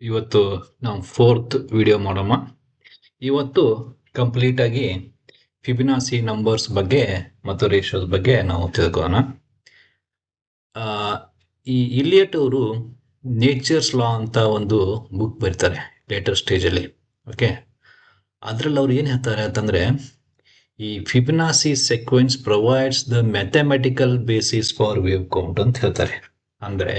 ಇವತ್ತು ನಾವು fourth video ಮಾಡೋಣ. ಇವತ್ತು ಕಂಪ್ಲೀಟ್ ಆಗಿ ಫಿಬಿನಾಸಿ ನಂಬರ್ಸ್ ಬಗ್ಗೆ ಮತ್ತು ರೇಷಿಯೋಸ್ ಬಗ್ಗೆ ನಾವು ತಿಳ್ಕೊಳ್ಳೋಣ. ಈ ಇಲಿಯಟ್ ಅವರು ನೇಚರ್ಸ್ ಲಾ ಅಂತ ಒಂದು ಬುಕ್ ಬರೀತಾರೆ ಲೇಟರ್ ಸ್ಟೇಜಲ್ಲಿ. ಓಕೆ, ಅದರಲ್ಲಿ ಅವ್ರು ಏನು ಹೇಳ್ತಾರೆ ಅಂತಂದರೆ, ಈ Fibonacci sequence provides the mathematical basis for wave count ಅಂತ ಹೇಳ್ತಾರೆ. ಅಂದರೆ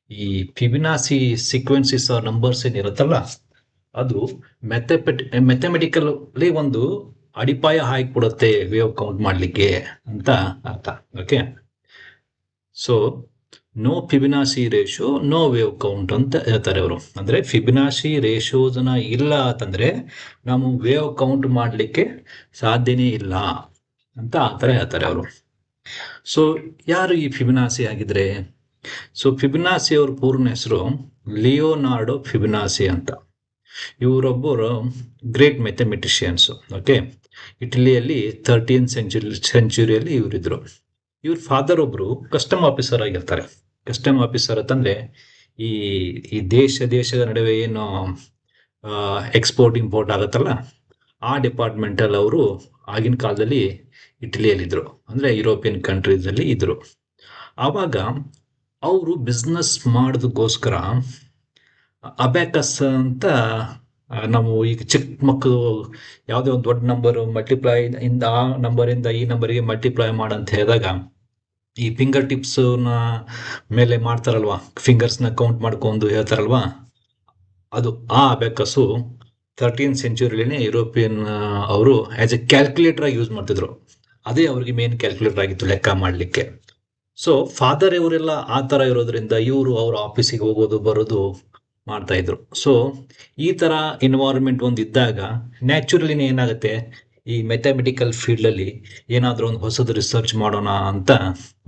ಈ ಫಿಬಿನಾಸಿ ಸೀಕ್ವೆನ್ಸಸ್ ಆರ್ ನಂಬರ್ಸ್ ಏನಿರುತ್ತಲ್ಲ, ಅದು ಮ್ಯಾಥಮೆಟಿಕಲಿ ಒಂದು ಅಡಿಪಾಯ ಹಾಕಿಕೊಡುತ್ತೆ ವೇವ್ ಕೌಂಟ್ ಮಾಡಲಿಕ್ಕೆ ಅಂತ ಅರ್ಥ. Okay, so no Fibonacci ratio no wave count ಅಂತ ಹೇಳ್ತಾರೆ ಅವರು. ಅಂದರೆ ಫಿಬಿನಾಸಿ ರೇಷಿಯೋಸ್ನ ಇಲ್ಲ ಅಂತಂದರೆ ನಾವು ವೇವ್ ಕೌಂಟ್ ಮಾಡಲಿಕ್ಕೆ ಸಾಧ್ಯನೇ ಇಲ್ಲ ಅಂತ ಆ ಥರ ಹೇಳ್ತಾರೆ ಅವರು. ಸೊ ಯಾರು ಈ ಫಿಬಿನಾಸಿ ಆಗಿದ್ರೆ? ಸೊ ಫಿಬಿನಾಸಿ ಅವ್ರ ಪೂರ್ಣ ಹೆಸರು ಲಿಯೋನಾರ್ಡೋ ಫಿಬಿನಾಸಿ ಅಂತ. ಇವರೊಬ್ಬರು ಗ್ರೇಟ್ ಮ್ಯಾಥಮೆಟಿಷಿಯನ್ಸು. ಓಕೆ, ಇಟಲಿಯಲ್ಲಿ 13th ಸೆಂಚುರಿಯಲ್ಲಿ ಇವರಿದ್ರು. ಇವ್ರ ಫಾದರ್ ಒಬ್ಬರು ಕಸ್ಟಮ್ ಆಫೀಸರ್ ಆಗಿರ್ತಾರೆ. ಕಸ್ಟಮ್ ಆಫೀಸರ್ ಅಂತಂದರೆ ಈ ದೇಶದ ನಡುವೆ ಏನು ಎಕ್ಸ್ಪೋರ್ಟ್ ಇಂಪೋರ್ಟ್ ಆಗುತ್ತಲ್ಲ, ಆ ಡಿಪಾರ್ಟ್ಮೆಂಟಲ್ಲಿ ಅವರು ಆಗಿನ ಕಾಲದಲ್ಲಿ ಇಟಲಿಯಲ್ಲಿದ್ದರು, ಅಂದರೆ ಯುರೋಪಿಯನ್ ಕಂಟ್ರೀಸಲ್ಲಿ ಇದ್ದರು. ಆವಾಗ ಅವರು ಬಿಸ್ನೆಸ್ ಮಾಡೋದಕ್ಕೋಸ್ಕರ ಅಬ್ಯಾಕಸ್ ಅಂತ, ನಾವು ಈಗ ಚಿಕ್ಕ ಮಕ್ಕಳು ಯಾವುದೇ ಒಂದು ದೊಡ್ಡ ನಂಬರು ಮಲ್ಟಿಪ್ಲೈ ಇಂದ ಆ ನಂಬರಿಂದ ಈ ನಂಬರಿಗೆ ಮಲ್ಟಿಪ್ಲೈ ಮಾಡಂತ ಹೇಳಿದಾಗ ಈ ಫಿಂಗರ್ ಟಿಪ್ಸ್ನ ಮೇಲೆ ಮಾಡ್ತಾರಲ್ವ, ಫಿಂಗರ್ಸ್ನ ಕೌಂಟ್ ಮಾಡ್ಕೊಂಡು ಹೇಳ್ತಾರಲ್ವ, ಅದು ಆ ಅಬ್ಯಾಕಸ್ಸು 13th ಸೆಂಚುರಿಲಿನೇ ಯುರೋಪಿಯನ್ ಅವರು ಆ್ಯಸ್ ಎ ಕ್ಯಾಲ್ಕುಲೇಟರ್ ಆಗಿ ಯೂಸ್ ಮಾಡ್ತಿದ್ರು. ಅದೇ ಅವ್ರಿಗೆ ಮೇನ್ ಕ್ಯಾಲ್ಕುಲೇಟರ್ ಆಗಿತ್ತು ಲೆಕ್ಕ ಮಾಡಲಿಕ್ಕೆ. ಸೊ ಫಾದರ್ ಇವರೆಲ್ಲ ಆ ಥರ ಇರೋದ್ರಿಂದ ಇವರು ಅವ್ರ ಆಫೀಸಿಗೆ ಹೋಗೋದು ಬರೋದು ಮಾಡ್ತಾ ಇದ್ರು. ಸೊ ಈ ಥರ ಎನ್ವೈರನ್ಮೆಂಟ್ ಒಂದು ಇದ್ದಾಗ ನ್ಯಾಚುರಲಿನೇ ಏನಾಗುತ್ತೆ, ಈ ಮ್ಯಾಥಮೆಟಿಕಲ್ ಫೀಲ್ಡಲ್ಲಿ ಏನಾದರೂ ಒಂದು ಹೊಸದು ರಿಸರ್ಚ್ ಮಾಡೋಣ ಅಂತ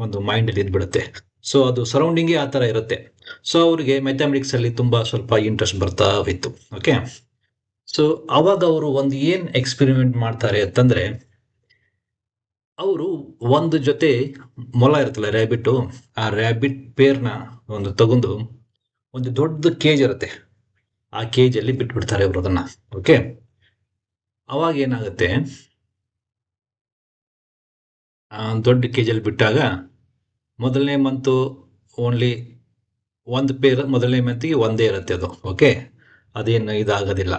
ಒಂದು ಮೈಂಡಲ್ಲಿ ಇದ್ಬಿಡುತ್ತೆ. ಸೊ ಅದು ಸರೌಂಡಿಂಗೇ ಆ ಥರ ಇರುತ್ತೆ. ಸೊ ಅವರಿಗೆ ಮ್ಯಾಥಮೆಟಿಕ್ಸಲ್ಲಿ ತುಂಬ ಸ್ವಲ್ಪ ಇಂಟ್ರೆಸ್ಟ್ ಬರ್ತಾ ಹೋಯಿತು. ಓಕೆ, ಸೊ ಆವಾಗ ಅವರು ಒಂದು ಏನು ಎಕ್ಸ್ಪೆರಿಮೆಂಟ್ ಮಾಡ್ತಾರೆ ಅಂತಂದರೆ, ಅವರು ಒಂದು ಜೊತೆ ಮೊಲ ಇರುತ್ತಲ್ಲ, ರ್ಯಾಬಿಟ್ಟು, ಆ ರ್ಯಾಬಿಟ್ ಪೇರ್ನ ಒಂದು ತಗೊಂಡು ಒಂದು ದೊಡ್ಡ ಕೇಜ್ ಇರುತ್ತೆ, ಆ ಕೇಜಲ್ಲಿ ಬಿಟ್ಬಿಡ್ತಾರೆ ಅವರು ಅದನ್ನು. ಓಕೆ, ಅವಾಗ ಏನಾಗುತ್ತೆ, ದೊಡ್ಡ ಕೇಜಲ್ಲಿ ಬಿಟ್ಟಾಗ ಮೊದಲನೇ ಮಂತು ಓನ್ಲಿ ಒಂದು ಪೇರ್, ಮೊದಲನೇ ಮಂತಿಗೆ ಒಂದೇ ಇರುತ್ತೆ ಅದು. ಓಕೆ, ಅದೇನು ಇದಾಗೋದಿಲ್ಲ.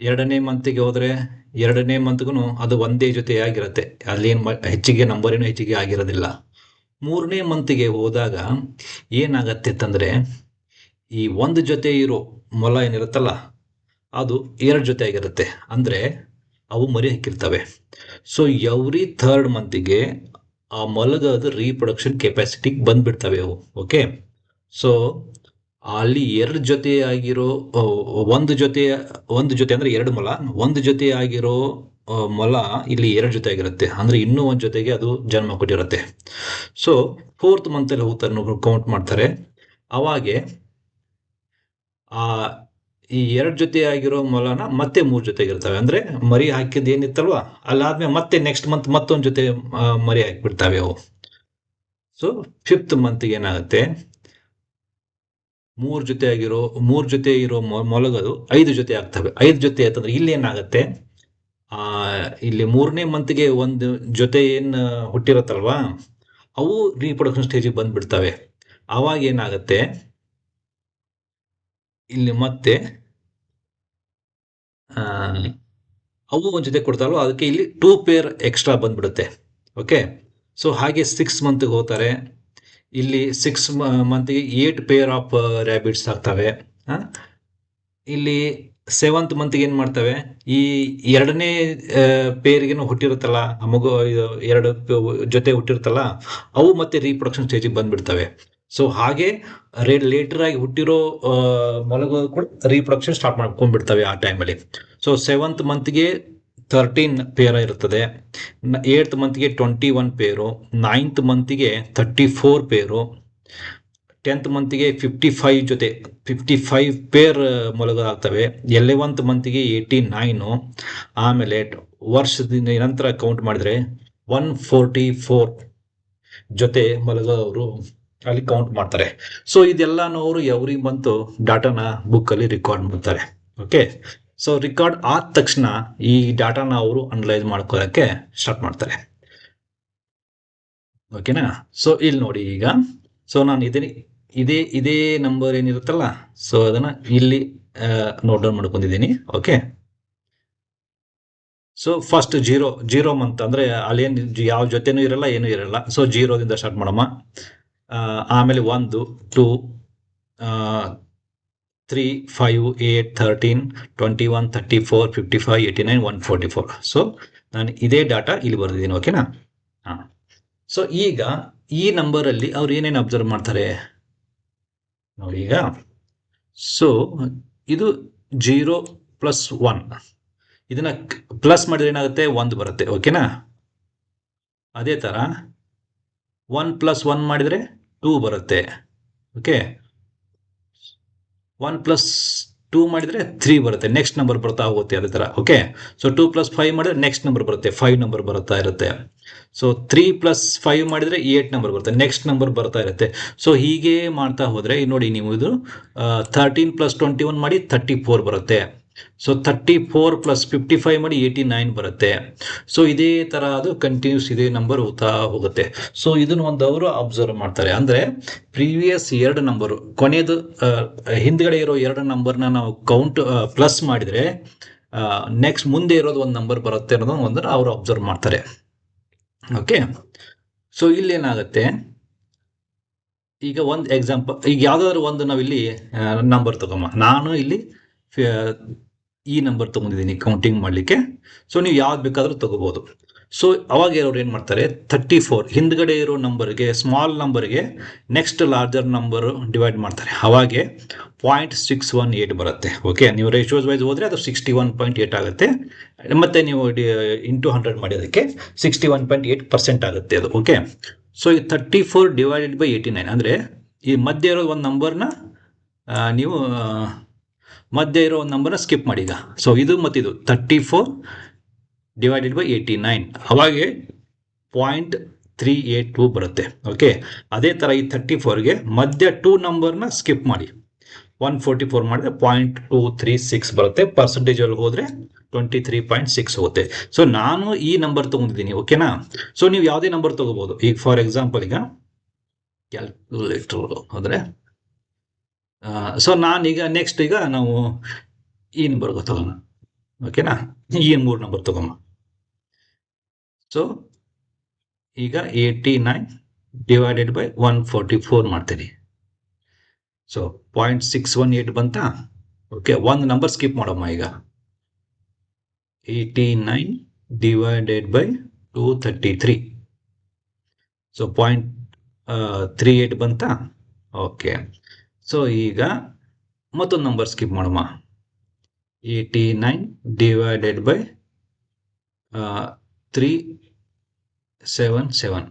ಎರಡನೇ ಮಂತಿಗೆ ಹೋದರೆ ಎರಡನೇ ಮಂತ್ಗೂ ಅದು ಒಂದೇ ಜೊತೆ ಆಗಿರುತ್ತೆ, ಅಲ್ಲೇನು ಹೆಚ್ಚಿಗೆ ನಂಬರೇನು ಹೆಚ್ಚಿಗೆ ಆಗಿರೋದಿಲ್ಲ. ಮೂರನೇ ಮಂತಿಗೆ ಹೋದಾಗ ಏನಾಗತ್ತೆ ಅಂತಂದರೆ, ಈ ಒಂದು ಜೊತೆ ಇರೋ ಮೊಲ ಏನಿರುತ್ತಲ್ಲ, ಅದು ಎರಡು ಜೊತೆ ಆಗಿರುತ್ತೆ, ಅಂದರೆ ಅವು ಮರಿ ಹಾಕಿರ್ತವೆ. ಸೊ ಎವ್ರಿ 3rd ಮಂತಿಗೆ ಆ ಮೊಲಗದ ರೀಪ್ರೊಡಕ್ಷನ್ ಕೆಪಾಸಿಟಿಗೆ ಬಂದುಬಿಡ್ತವೆ ಅವು. ಓಕೆ, ಸೊ ಅಲ್ಲಿ ಎರಡು ಜೊತೆ ಆಗಿರೋ ಒಂದು ಜೊತೆ ಅಂದರೆ ಎರಡು ಮೊಲ, ಒಂದು ಜೊತೆ ಆಗಿರೋ ಮೊಲ ಇಲ್ಲಿ ಎರಡು ಜೊತೆ ಆಗಿರುತ್ತೆ, ಅಂದರೆ ಇನ್ನೂ ಒಂದು ಜೊತೆಗೆ ಅದು ಜನ್ಮ ಕೊಟ್ಟಿರುತ್ತೆ. ಸೊ 4th ಮಂತಲ್ಲಿ ಹೋಗ್ತಾರೆ, ಕೌಂಟ್ ಮಾಡ್ತಾರೆ. ಅವಾಗೆ ಈ ಎರಡು ಜೊತೆ ಆಗಿರೋ ಮೊಲನ ಮತ್ತೆ 3 ಜೊತೆಗಿರ್ತವೆ, ಅಂದರೆ ಮರಿ ಹಾಕಿದ್ದು ಏನಿತ್ತಲ್ವ ಅಲ್ಲಾದ್ಮೇಲೆ ಮತ್ತೆ ನೆಕ್ಸ್ಟ್ ಮಂತ್ ಮತ್ತೊಂದು ಜೊತೆ ಮರಿ ಹಾಕಿಬಿಡ್ತವೆ ಅವು. ಸೊ 5th ಮಂತಿಗೆ ಏನಾಗುತ್ತೆ, 3 ಜೊತೆ ಇರೋ ಮೊಲಗದು 5 ಜೊತೆ ಆಗ್ತವೆ. 5 ಜೊತೆ ಅಂತಂದ್ರೆ ಇಲ್ಲಿ ಏನಾಗುತ್ತೆ, ಇಲ್ಲಿ 3ನೇ ಮಂತ್ಗೆ ಒಂದು ಜೊತೆ ಏನು ಹುಟ್ಟಿರುತ್ತಲ್ವಾ, ಅವು ರೀಪ್ರೊಡಕ್ಷನ್ ಸ್ಟೇಜಿಗೆ ಬಂದ್ಬಿಡ್ತವೆ. ಆವಾಗ ಏನಾಗುತ್ತೆ, ಇಲ್ಲಿ ಮತ್ತೆ ಅವು ಒಂದು ಜೊತೆ ಕೊಡ್ತಾರಲ್ವ, ಅದಕ್ಕೆ ಇಲ್ಲಿ 2 ಪೇರ್ ಎಕ್ಸ್ಟ್ರಾ ಬಂದ್ಬಿಡುತ್ತೆ. ಓಕೆ, ಸೊ ಹಾಗೆ 6 ಮಂತ್ಗೆ ಹೋಗ್ತಾರೆ, ಇಲ್ಲಿ 6 ಮಂತ್ಗೆ 8 ಪೇರ್ ಆಫ್ ರ್ಯಾಬಿಟ್ಸ್ ಆಗ್ತವೆ. ಇಲ್ಲಿ 7th ಮಂತ್ಗೆ ಏನು ಮಾಡ್ತವೆ, ಈ ಎರಡನೇ ಪೇರ್ಗೇನು ಹುಟ್ಟಿರುತ್ತಲ್ಲ, ಮಗು ಎರಡು ಜೊತೆ ಹುಟ್ಟಿರುತ್ತಲ್ಲ, ಅವು ಮತ್ತೆ ರೀಪ್ರೊಡಕ್ಷನ್ ಸ್ಟೇಜಿಗೆ ಬಂದ್ಬಿಡ್ತವೆ. ಸೊ ಹಾಗೆ ಲೇಟರ್ ಆಗಿ ಹುಟ್ಟಿರೋ ಮೊಲಗಳು ಕೂಡ ರೀಪ್ರೊಡಕ್ಷನ್ ಸ್ಟಾರ್ಟ್ ಮಾಡ್ಕೊಂಡ್ಬಿಡ್ತವೆ ಆ ಟೈಮಲ್ಲಿ. ಸೊ 7th ಮಂತ್ಗೆ 13 ಪೇರ್ ಇರ್ತದೆ, 8th ಮಂತ್ಗೆ 21 ಪೇರು, 9th ಮಂತಿಗೆ 34 ಪೇರು, 10th ಮಂತಿಗೆ 55 ಪೇರ್ ಮೊಲಗಳಾಗ್ತವೆ, 11th ಮಂತಿಗೆ 89, ಆಮೇಲೆ ವರ್ಷದ ನಂತರ ಕೌಂಟ್ ಮಾಡಿದ್ರೆ 144 ಜೊತೆ ಮೊಲಗಳು ಅವರು ಅಲ್ಲಿ ಕೌಂಟ್ ಮಾಡ್ತಾರೆ. ಸೊ ಇದೆಲ್ಲಾನು ಅವರು ಎವ್ರಿ ಮಂತ್ ಡಾಟಾನ ಬುಕ್ಕಲ್ಲಿ ರೆಕಾರ್ಡ್ ಮಾಡ್ತಾರೆ. ಓಕೆ, ಸೊ ರೆಕಾರ್ಡ್ ಆದ ತಕ್ಷಣ ಈ ಡಾಟಾನ ಅವರು ಅನಲೈಸ್ ಮಾಡ್ಕೊಳ್ಳೋಕ್ಕೆ ಸ್ಟಾರ್ಟ್ ಮಾಡ್ತಾರೆ. ಓಕೆನಾ? ಸೊ ಇಲ್ಲಿ ನೋಡಿ ಈಗ, ಸೊ ನಾನು ಇದೇ ನಂಬರ್ ಏನಿರುತ್ತಲ್ಲ, ಸೊ ಅದನ್ನ ಇಲ್ಲಿ ನೋಟ್ ಡೌನ್ ಮಾಡ್ಕೊಂಡಿದ್ದೀನಿ. Okay, so first zero month ಅಂದ್ರೆ ಅಲ್ಲೇನು ಯಾವ ಜೊತೆನೂ ಇರಲ್ಲ, ಏನೂ ಇರಲ್ಲ. ಸೊ ಜೀರೋದಿಂದ ಸ್ಟಾರ್ಟ್ ಮಾಡಮ್ಮ. ಆಮೇಲೆ 1 2 3 5 8 13 21 34 55 89 144. ಸೊ ನಾನು ಇದೇ ಡಾಟಾ ಇಲ್ಲಿ ಬರೆದಿದ್ದೀನಿ. ಓಕೆನಾ? ಹಾಂ, ಸೊ ಈಗ ಈ ನಂಬರಲ್ಲಿ ಅವ್ರು ಏನೇನು ಅಬ್ಸರ್ವ್ ಮಾಡ್ತಾರೆ ನೋಡಿ. ಈಗ ಸೊ ಇದು 0 + 1, ಇದನ್ನ ಪ್ಲಸ್ ಮಾಡಿದ್ರೆ ಏನಾಗುತ್ತೆ, 1 ಬರುತ್ತೆ. ಓಕೆನಾ? ಅದೇ ಥರ 1 + 1 ಮಾಡಿದರೆ 2 ಬರುತ್ತೆ. ಓಕೆ, 1 + 2 ಮಾಡಿದರೆ 3 ಬರುತ್ತೆ. ನೆಕ್ಸ್ಟ್ ನಂಬರ್ ಬರ್ತಾ ಹೋಗುತ್ತೆ ಅದೇ ಥರ. ಓಕೆ, ಸೊ 2 + 5 ಮಾಡಿದ್ರೆ ನೆಕ್ಸ್ಟ್ ನಂಬರ್ ಬರುತ್ತೆ, 5 ನಂಬರ್ ಬರ್ತಾ ಇರುತ್ತೆ. ಸೊ 3 + 5 ಮಾಡಿದರೆ 8 ನಂಬರ್ ಬರುತ್ತೆ, ನೆಕ್ಸ್ಟ್ ನಂಬರ್ ಬರ್ತಾ ಇರುತ್ತೆ. ಸೊ ಹೀಗೆ ಮಾಡ್ತಾ ಹೋದರೆ ನೋಡಿ, ನೀವು ಇದು 13 + 21 ಮಾಡಿ 34 ಬರುತ್ತೆ. ಸೊ 34 + 55 ಮಾಡಿ 89 ಬರುತ್ತೆ. ಸೊ ಇದೇ ತರ ಅದು ಕಂಟಿನ್ಯೂಸ್ ಇದೇ ನಂಬರ್ ಹೋಗ್ತಾ ಹೋಗುತ್ತೆ. ಸೊ ಇದನ್ನ ಒಂದು ಅವರು ಅಬ್ಸರ್ವ್ ಮಾಡ್ತಾರೆ. ಅಂದ್ರೆ ಪ್ರೀವಿಯಸ್ 2 ನಂಬರ್, ಕೊನೆಯದು ಹಿಂದ್ಗಡೆ ಇರೋ 2 ನಂಬರ್ನ ನಾವು ಕೌಂಟ್ ಪ್ಲಸ್ ಮಾಡಿದ್ರೆ ನೆಕ್ಸ್ಟ್ ಮುಂದೆ ಇರೋದು ಒಂದು ನಂಬರ್ ಬರುತ್ತೆ ಅನ್ನೋದನ್ನ ಒಂದು ಅವರು ಅಬ್ಸರ್ವ್ ಮಾಡ್ತಾರೆ. ಓಕೆ, ಸೊ ಇಲ್ಲಿ ಏನಾಗುತ್ತೆ, ಈಗ ಒಂದು ಎಕ್ಸಾಂಪಲ್, ಈಗ ಯಾವ್ದಾದ್ರು ಒಂದು ನಾವಿಲ್ಲಿ ನಂಬರ್ ತಗೊಮ್ಮ. ನಾನು ಇಲ್ಲಿ ಈ ನಂಬರ್ ತಗೊಂಡಿದ್ದೀನಿ ಕೌಂಟಿಂಗ್ ಮಾಡಲಿಕ್ಕೆ. ಸೊ ನೀವು ಯಾವ್ದು ಬೇಕಾದ್ರೂ ತಗೋಬಹುದು. ಸೊ ಅವಾಗ ಅವ್ರು ಏನು ಮಾಡ್ತಾರೆ, 34 ಹಿಂದ್ಗಡೆ ಇರೋ ನಂಬರ್ಗೆ, ಸ್ಮಾಲ್ ನಂಬರ್ಗೆ ನೆಕ್ಸ್ಟ್ ಲಾರ್ಜರ್ ನಂಬರ್ ಡಿವೈಡ್ ಮಾಡ್ತಾರೆ. ಅವಾಗೆ 0.618 ಬರುತ್ತೆ. ಓಕೆ, ನೀವು ರೇಷಿಯೋಸ್ ವೈಸ್ ಹೋದರೆ ಅದು 61.8 ಆಗುತ್ತೆ. ಮತ್ತೆ ನೀವು ಇಂಟು 100 ಮಾಡಿ ಅದಕ್ಕೆ 61.8% ಆಗುತ್ತೆ ಅದು. ಓಕೆ, ಸೊ ಈ 34 / 89 ಅಂದರೆ ಈ ಮಧ್ಯೆ ಇರೋ ಒಂದು ನಂಬರ್ನ ನೀವು ಮಧ್ಯೆ ಇರೋ ಒಂದು ನಂಬರ್ನ ಸ್ಕಿಪ್ ಮಾಡಿ. ಈಗ ಸೊ ಇದು ಮತ್ತಿದು 34 / 89 ಅವಾಗೆ 0.382 ಬರುತ್ತೆ. ಓಕೆ, ಅದೇ ಥರ ಈ 34ಗೆ ಮಧ್ಯ 2 ನಂಬರ್ನ ಸ್ಕಿಪ್ ಮಾಡಿ 144 ಮಾಡಿದ್ರೆ 0.236 ಬರುತ್ತೆ. ಪರ್ಸೆಂಟೇಜಲ್ಲಿ ಹೋದರೆ 23.6 ಹೋಗುತ್ತೆ. ಸೊ ನಾನು ಈ ನಂಬರ್ ತೊಗೊಂಡಿದ್ದೀನಿ. ಓಕೆನಾ? ಸೊ ನೀವು ಯಾವುದೇ ನಂಬರ್ ತೊಗೋಬೋದು. ಈಗ ಫಾರ್ ಎಕ್ಸಾಂಪಲ್ ಈಗ ಕ್ಯಾಲ್ಕುಲೇಟರ್ ಹೋದರೆ, ಸೊ ನಾನೀಗ ನೆಕ್ಸ್ಟ್ ಈಗ ನಾವು ಈ ನಂಬರ್ ತಗೋಣ. ಓಕೆನಾ? ಈ 3 ನಂಬರ್ ತಗೊಮ್ಮ. ಸೊ ಈಗ 89 / 144 ಮಾಡ್ತೀನಿ. ಸೊ 0.618 ಬಂತಾ? ಓಕೆ, ಒಂದು ನಂಬರ್ ಸ್ಕಿಪ್ ಮಾಡಮ್ಮ. ಈಗ 89 / 233. ಸೊ 0.38 ಬಂತಾ? ಓಕೆ, ಸೊ ಈಗ ಮತ್ತೊಂದು ನಂಬರ್ ಸ್ಕಿಪ್ ಮಾಡಮ್ಮ. 89 / 377.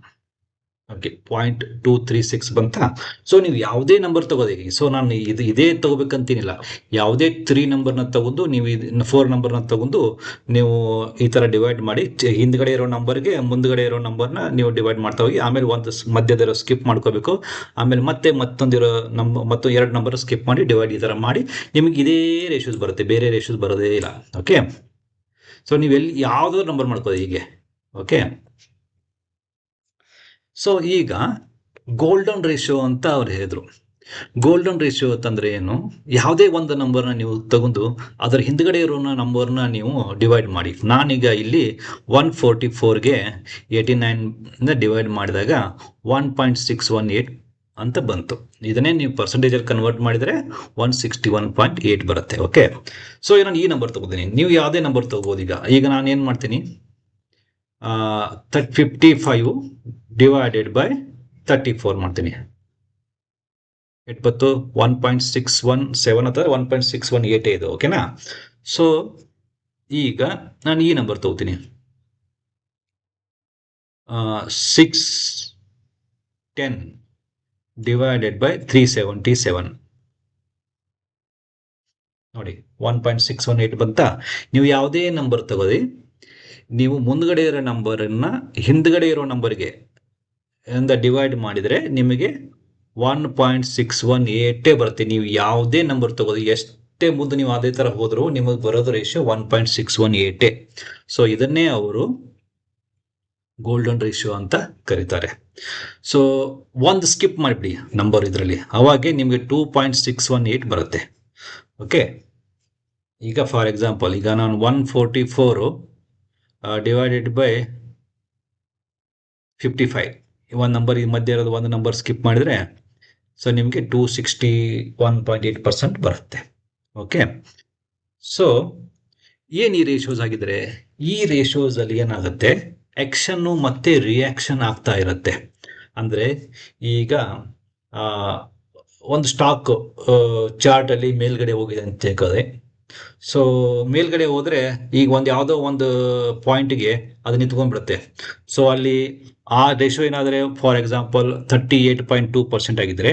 ಓಕೆ, 0.236 ಬಂತಾ? ಸೊ ನೀವು ಯಾವುದೇ ನಂಬರ್ ತಗೋದಿ. ಸೊ ನಾನು ಇದೇ ತಗೋಬೇಕಂತೀನಿಲ್ಲ. ಯಾವುದೇ 3 ನಂಬರ್ನ ತಗೊಂಡು ನೀವು 4 ನಂಬರ್ನ ತಗೊಂಡು ನೀವು ಈ ಥರ ಡಿವೈಡ್ ಮಾಡಿ, ಹಿಂದ್ಗಡೆ ಇರೋ ನಂಬರ್ಗೆ ಮುಂದ್ಗಡೆ ಇರೋ ನಂಬರ್ನ ನೀವು ಡಿವೈಡ್ ಮಾಡ್ತಾ ಹೋಗಿ. ಆಮೇಲೆ ಒಂದು ಮಧ್ಯದಿರೋ ಸ್ಕಿಪ್ ಮಾಡ್ಕೋಬೇಕು. ಆಮೇಲೆ ಮತ್ತೊಂದು 2 ನಂಬರ್ ಸ್ಕಿಪ್ ಮಾಡಿ ಡಿವೈಡ್ ಈ ಥರ ಮಾಡಿ ನಿಮಗೆ ಇದೇ ರೇಷಿಯೋಸ್ ಬರುತ್ತೆ, ಬೇರೆ ರೇಷಿಯೋಸ್ ಬರೋದೇ ಇಲ್ಲ. ಓಕೆ, ಸೊ ನೀವೆಲ್ಲಿ ಯಾವುದಾದ್ರು ನಂಬರ್ ಮಾಡ್ಕೋದು ಹೀಗೆ. ಓಕೆ, ಸೊ ಈಗ ಗೋಲ್ಡನ್ ರೇಷಿಯೋ ಅಂತ ಅವ್ರು ಹೇಳಿದ್ರು. ಗೋಲ್ಡನ್ ರೇಷಿಯೋ ಅಂತಂದ್ರೆ ಏನು, ಯಾವುದೇ ಒಂದು ನಂಬರ್ನ ನೀವು ತಗೊಂಡು ಅದರ ಹಿಂದ್ಗಡೆ ಇರೋ ನಂಬರ್ನ ನೀವು ಡಿವೈಡ್ ಮಾಡಿ. ನಾನೀಗ ಇಲ್ಲಿ 144ಗೆ 89 ಡಿವೈಡ್ ಮಾಡಿದಾಗ 1.618 ಅಂತ ಬಂತು. ಇದನ್ನೇ ನೀವು ಪರ್ಸೆಂಟೇಜಲ್ಲಿ ಕನ್ವರ್ಟ್ ಮಾಡಿದರೆ 161.8 ಬರುತ್ತೆ. ಓಕೆ, ಸೊ ನಾನು ಈ ನಂಬರ್ ತಗೋತೀನಿ. ನೀವು ಯಾವುದೇ ನಂಬರ್ ತಗೋಬೋದು. ಈಗ ನಾನು ಏನು ಮಾಡ್ತೀನಿ, 55 / 34 ಮಾಡ್ತೀನಿ. 1.617 ಅಥವಾ 1.618 ಇದು. ಓಕೆನಾ? ಸೊ ಈಗ ನಾನು ಈ ನಂಬರ್ ತಗೋತೀನಿ, 610 / 377. ನೋಡಿ 1.618 ಬಂತಾ? ನೀವು ಯಾವುದೇ ನಂಬರ್ ತಗೋದಿ, ನೀವು ಮುಂದ್ಗಡೆ ಇರೋ ನಂಬರನ್ನ ಹಿಂದ್ಗಡೆ ಇರೋ ನಂಬರ್ಗೆ ಡಿವೈಡ್ ಮಾಡಿದರೆ ನಿಮಗೆ 1.618 ಬರುತ್ತೆ. ನೀವು ಯಾವುದೇ ನಂಬರ್ ತಗೋದು, ಎಷ್ಟೇ ಮುಂದೆ ನೀವು ಅದೇ ಥರ ಹೋದರೂ ನಿಮಗೆ ಬರೋದು ರೇಷಿಯೋ 1.618. ಸೊ ಇದನ್ನೇ ಅವರು ಗೋಲ್ಡನ್ ರೇಷಿಯೋ ಅಂತ ಕರೀತಾರೆ. ಸೊ ಒಂದು ಸ್ಕಿಪ್ ಮಾಡಿಬಿಡಿ ನಂಬರ್ ಇದರಲ್ಲಿ, ಅವಾಗೆ ನಿಮಗೆ 2.618 ಬರುತ್ತೆ. ಓಕೆ, ಈಗ ಫಾರ್ ಎಕ್ಸಾಂಪಲ್ ಈಗ ನಾನು 144 ಡಿವೈಡೆಡ್ ಬೈ 55 ಒಂದು ನಂಬರ್ ಈ ಮಧ್ಯೆ ಇರೋದು ಒಂದು ನಂಬರ್ ಸ್ಕಿಪ್ ಮಾಡಿದರೆ ಸೊ ನಿಮಗೆ 261.8% ಬರುತ್ತೆ. ಓಕೆ, ಸೊ ಏನು ಈ ರೇಷಿಯೋಸ್ ಆಗಿದ್ರೆ, ಈ ರೇಷಿಯೋಸಲ್ಲಿ ಏನಾಗುತ್ತೆ, ಆ್ಯಕ್ಷನ್ನು ಮತ್ತು ರಿಯಾಕ್ಷನ್ ಆಗ್ತಾ ಇರುತ್ತೆ. ಅಂದರೆ ಈಗ ಒಂದು ಸ್ಟಾಕ್ ಚಾರ್ಟಲ್ಲಿ ಮೇಲ್ಗಡೆ ಹೋಗಿದೆ ಅಂತ ತಿಳ್ಕೋದೆ. ಸೊ ಮೇಲ್ಗಡೆ ಹೋದರೆ ಈಗ ಯಾವುದೋ ಒಂದು ಪಾಯಿಂಟಿಗೆ ಅದು ನಿಂತ್ಕೊಂಡ್ಬಿಡುತ್ತೆ. ಸೊ ಅಲ್ಲಿ ಆ ರೇಷಿಯೋ ಏನಾದರೆ ಫಾರ್ ಎಕ್ಸಾಂಪಲ್ 38.2% ಆಗಿದ್ರೆ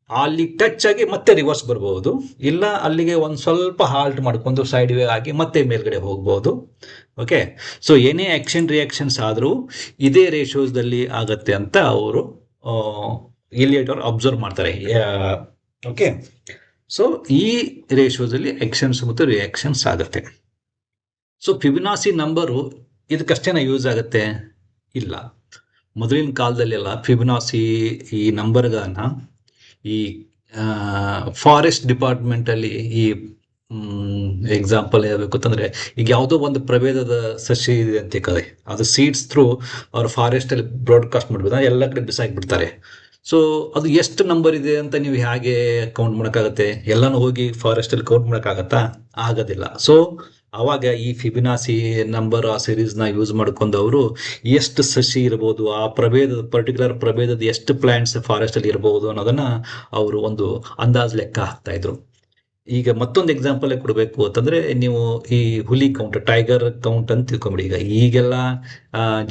ಅಲ್ಲಿ ಟಚ್ ಆಗಿ ಮತ್ತೆ ರಿವರ್ಸ್ ಬರ್ಬೋದು, ಇಲ್ಲ ಅಲ್ಲಿಗೆ ಒಂದು ಸ್ವಲ್ಪ ಹಾಲ್ಟ್ ಮಾಡ್ಕೊಂಡು ಸೈಡ್ ವೇ ಆಗಿ ಮತ್ತೆ ಮೇಲ್ಗಡೆ ಹೋಗ್ಬೋದು. ಓಕೆ, ಸೊ ಏನೇ ಆ್ಯಕ್ಷನ್ ರಿಯಾಕ್ಷನ್ಸ್ ಆದರೂ ಇದೇ ರೇಷಿಯೋಸ್ದಲ್ಲಿ ಆಗತ್ತೆ ಅಂತ ಅವರು ಎಲಿಯಟ್ ಅವರು ಅಬ್ಸರ್ವ್ ಮಾಡ್ತಾರೆ. ಓಕೆ, ಸೊ ಈ ರೇಷಿಯೋಸಲ್ಲಿ ಆ್ಯಕ್ಷನ್ಸ್ ಮತ್ತು ರಿಯಾಕ್ಷನ್ಸ್ ಆಗುತ್ತೆ. ಸೊ ಫಿಬೊನಾಸಿ ನಂಬರು ಇದಕ್ಕಷ್ಟೇನ ಯೂಸ್ ಆಗುತ್ತೆ? ಇಲ್ಲ. ಮೊದಲಿನ ಕಾಲದಲ್ಲೆಲ್ಲ ಫಿಬೊನಾಸಿ ಈ ನಂಬರ್ಗಳನ್ನ ಈ ಫಾರೆಸ್ಟ್ ಡಿಪಾರ್ಟ್ಮೆಂಟಲ್ಲಿ ಈ ಎಕ್ಸಾಂಪಲ್ ಹೇಳ್ಬೇಕು ಅಂತಂದರೆ, ಈಗ ಯಾವುದೋ ಒಂದು ಪ್ರಭೇದದ ಸಸ್ಯ ಇದೆ ಅಂತ ಕಡೆ ಅದು ಸೀಡ್ಸ್ ಥ್ರೂ ಅವ್ರು ಫಾರೆಸ್ಟಲ್ಲಿ ಬ್ರಾಡ್ಕಾಸ್ಟ್ ಮಾಡ್ಬೋದು, ಎಲ್ಲ ಕಡೆ ಬಿಸಾಕಿಬಿಡ್ತಾರೆ. ಸೊ ಅದು ಎಷ್ಟು ನಂಬರ್ ಇದೆ ಅಂತ ನೀವು ಹೇಗೆ ಕೌಂಟ್ ಮಾಡೋಕ್ಕಾಗತ್ತೆ? ಎಲ್ಲನೂ ಹೋಗಿ ಫಾರೆಸ್ಟಲ್ಲಿ ಕೌಂಟ್ ಮಾಡೋಕ್ಕಾಗತ್ತಾ? ಆಗೋದಿಲ್ಲ. ಸೊ ಆವಾಗ ಈ ಫಿಬೊನಾಸಿ ನಂಬರ್ ಆ ಸಿರೀಸ್ನ ಯೂಸ್ ಮಾಡ್ಕೊಂಡು ಅವರು ಎಷ್ಟು ಸಸಿ ಇರ್ಬೋದು, ಆ ಪ್ರಭೇದದ ಪರ್ಟಿಕ್ಯುಲರ್ ಪ್ರಭೇದದ ಎಷ್ಟು ಪ್ಲಾಂಟ್ಸ್ ಫಾರೆಸ್ಟಲ್ಲಿ ಇರ್ಬೋದು ಅನ್ನೋದನ್ನು ಅವರು ಒಂದು ಅಂದಾಜು ಲೆಕ್ಕ ಹಾಕ್ತಾಯಿದ್ರು. ಈಗ ಮತ್ತೊಂದು ಎಕ್ಸಾಂಪಲ್ ಕೊಡಬೇಕು ಅಂತಂದರೆ, ನೀವು ಈ ಹುಲಿ ಕೌಂಟ್, ಟೈಗರ್ ಕೌಂಟ್ ಅಂತ ತಿಳ್ಕೊಂಬಿಡಿ. ಈಗೆಲ್ಲ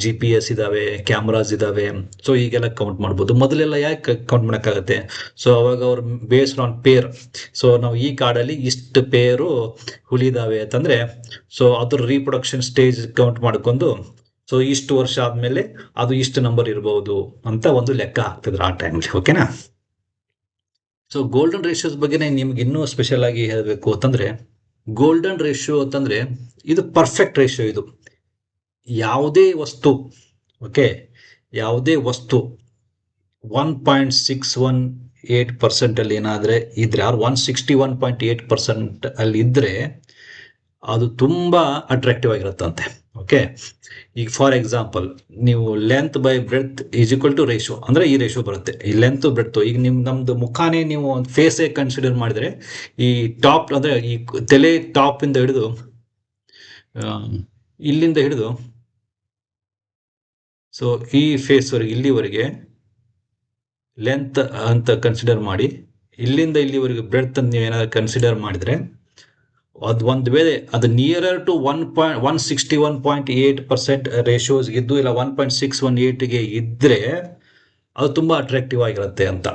GPS ಇದ್ದಾವೆ, ಕ್ಯಾಮ್ರಾಸ್ ಇದ್ದಾವೆ, ಸೊ ಈಗೆಲ್ಲ ಕೌಂಟ್ ಮಾಡ್ಬೋದು. ಮೊದಲೆಲ್ಲ ಯಾಕೆ ಕೌಂಟ್ ಮಾಡೋಕ್ಕಾಗತ್ತೆ? ಸೊ ಅವಾಗ ಅವ್ರು ಬೇಸ್ಡ್ ಆನ್ ಪೇರ್, ಸೊ ನಾವು ಈ ಕಾಡಲ್ಲಿ ಇಷ್ಟು ಪೇರು ಹುಲಿ ಇದ್ದಾವೆ ಅಂತಂದರೆ ಸೊ ಅದ್ರ ರೀಪ್ರೊಡಕ್ಷನ್ ಸ್ಟೇಜ್ ಕೌಂಟ್ ಮಾಡ್ಕೊಂಡು ಸೊ ಇಷ್ಟು ವರ್ಷ ಆದಮೇಲೆ ಅದು ಇಷ್ಟು ನಂಬರ್ ಇರ್ಬೋದು ಅಂತ ಒಂದು ಲೆಕ್ಕ ಹಾಕ್ತಿದ್ರು ಆ ಟೈಮಲ್ಲಿ. ಓಕೆನಾ? ಸೊ ಗೋಲ್ಡನ್ ರೇಷಿಯೋಸ್ ಬಗ್ಗೆ ನಿಮ್ಗೆ ಇನ್ನೂ ಸ್ಪೆಷಲ್ ಆಗಿ ಹೇಳಬೇಕು ಅಂತಂದರೆ, ಗೋಲ್ಡನ್ ರೇಷಿಯೋ ಅಂತಂದರೆ ಇದು ಪರ್ಫೆಕ್ಟ್ ರೇಷಿಯೋ. ಇದು ಯಾವುದೇ ವಸ್ತು, ಓಕೆ, ಯಾವುದೇ ವಸ್ತು 1.618% ಅಲ್ಲಿ ಏನಾದರೆ ಇದ್ರೆ, ಆರ್ 161.8% ಅಲ್ಲಿ ಇದ್ದರೆ ಅದು ತುಂಬ ಅಟ್ರಾಕ್ಟಿವ್ ಆಗಿರುತ್ತಂತೆ. ಓಕೆ, ಈಗ ಫಾರ್ ಎಕ್ಸಾಂಪಲ್ ನೀವು length by breadth is equal to ratio ಅಂದರೆ ಈ ರೇಷಿಯೋ ಬರುತ್ತೆ. ಈ ಲೆಂತ್ ಬ್ರೆಡ್ತು, ಈಗ ನಮ್ಮದು ಮುಖಾನೇ ನೀವು ಒಂದು ಫೇಸೇ ಕನ್ಸಿಡರ್ ಮಾಡಿದರೆ, ಈ ಟಾಪ್ ಅಂದರೆ ಈ ತಲೆ ಟಾಪಿಂದ ಹಿಡಿದು ಇಲ್ಲಿಂದ ಹಿಡಿದು ಸೊ ಈ ಫೇಸ್ವರೆಗೆ ಇಲ್ಲಿವರೆಗೆ ಲೆಂತ್ ಅಂತ ಕನ್ಸಿಡರ್ ಮಾಡಿ, ಇಲ್ಲಿಂದ ಇಲ್ಲಿವರೆಗೆ ಬ್ರೆಡ್ತ್ ಅಂತ ನೀವೇನಾದ್ರು ಕನ್ಸಿಡರ್ ಮಾಡಿದರೆ, ಅದು ಒಂದು ವೇಳೆ ಅದು ನಿಯರರ್ ಟು 161.8% ರೇಷಿಯೋಸ್ ಇದ್ದು, ಇಲ್ಲ 1.618ಗೆ ಇದ್ದರೆ ಅದು ತುಂಬ ಅಟ್ರಾಕ್ಟಿವ್ ಆಗಿರುತ್ತೆ ಅಂತ.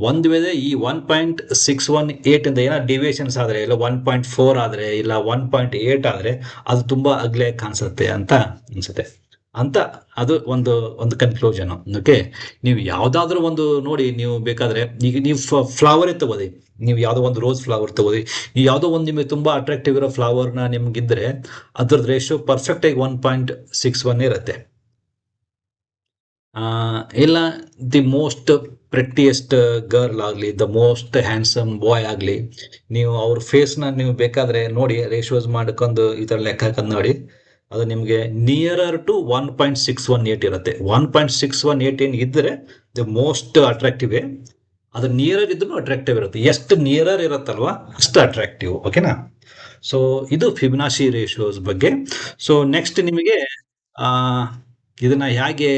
ಒಂದು ವೇಳೆ ಈ 1.618ಇಂದ ಏನೋ ಡಿವಿಯೇಷನ್ಸ್ ಆದರೆ, ಇಲ್ಲ 1.4 ಆದರೆ, ಇಲ್ಲ 1.8 ಆದರೆ ಅದು ತುಂಬ ಅಗ್ಲೇ ಕಾಣಿಸುತ್ತೆ ಅಂತ ಅನಿಸುತ್ತೆ ಅಂತ. ಅದು ಒಂದು ಕನ್ಕ್ಲೂಷನ್. ಓಕೆ, ನೀವು ಯಾವುದಾದ್ರೂ ಒಂದು ನೋಡಿ, ನೀವು ಬೇಕಾದರೆ ಈಗ ನೀವು ಫ್ಲವರೇ ತಗೋದಿ, ನೀವು ಯಾವುದೋ ಒಂದು ರೋಸ್ ಫ್ಲವರ್ ತಗೋದಿ, ನೀವು ಯಾವುದೋ ಒಂದು ನಿಮಗೆ ತುಂಬ ಅಟ್ರಾಕ್ಟಿವ್ ಇರೋ ಫ್ಲವರ್ನ ನಿಮಗಿದ್ರೆ ಅದ್ರದ್ದು ರೇಷಿಯೋ ಪರ್ಫೆಕ್ಟಾಗಿ 1.61 ಇರುತ್ತೆ. ಇಲ್ಲ ದಿ ಮೋಸ್ಟ್ ಪ್ರೆಟ್ಟಿಯೆಸ್ಟ್ ಗರ್ಲ್ ಆಗಲಿ, ದ ಮೋಸ್ಟ್ ಹ್ಯಾಂಡ್ಸಮ್ ಬಾಯ್ ಆಗಲಿ, ನೀವು ಅವ್ರ ಫೇಸ್ನ ನೀವು ಬೇಕಾದರೆ ನೋಡಿ ರೇಷಿಯೋಸ್ ಮಾಡ್ಕೊಂಡು ಈ ಥರ ಲೆಕ್ಕ ಹಾಕೋದು ನೋಡಿ, ಅದು ನಿಮಗೆ ನಿಯರರ್ ಟು 1.618 ಇರುತ್ತೆ. 1.618 ಏನು ಇದ್ದರೆ ದ ಮೋಸ್ಟ್ ಅಟ್ರಾಕ್ಟಿವೇ, ಅದು ನಿಯರರ್ ಇದ್ರೂ ಅಟ್ರಾಕ್ಟಿವ್ ಇರುತ್ತೆ. ಎಷ್ಟು ನಿಯರರ್ ಇರುತ್ತಲ್ವ ಅಷ್ಟು ಅಟ್ರಾಕ್ಟಿವ್. ಓಕೆನಾ? ಸೊ ಇದು ಫಿಬೊನಾಸಿ ರೇಷಿಯೋಸ್ ಬಗ್ಗೆ. ಸೊ ನೆಕ್ಸ್ಟ್ ನಿಮಗೆ ಇದನ್ನು ಹೇಗೆ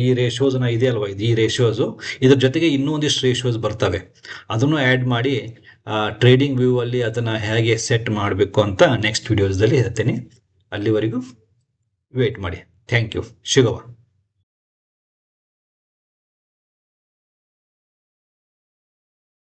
ಈ ರೇಷಿಯೋಸ್ನ ಇದೆಯಲ್ವ, ಈ ರೇಷಿಯೋಸು ಇದ್ರ ಜೊತೆಗೆ ಇನ್ನೂ ಒಂದಿಷ್ಟು ರೇಷಿಯೋಸ್ ಬರ್ತವೆ, ಅದನ್ನು ಆ್ಯಡ್ ಮಾಡಿ ಟ್ರೇಡಿಂಗ್ ವ್ಯೂ ಅಲ್ಲಿ ಅದನ್ನು ಹೇಗೆ ಸೆಟ್ ಮಾಡಬೇಕು ಅಂತ ನೆಕ್ಸ್ಟ್ ವಿಡಿಯೋಸ್ದಲ್ಲಿ ಹೇಳ್ತೀನಿ. ಅಲ್ಲಿವರೆಗೂ ವೇಟ್ ಮಾಡಿ. Thank you. ಶಿವವ.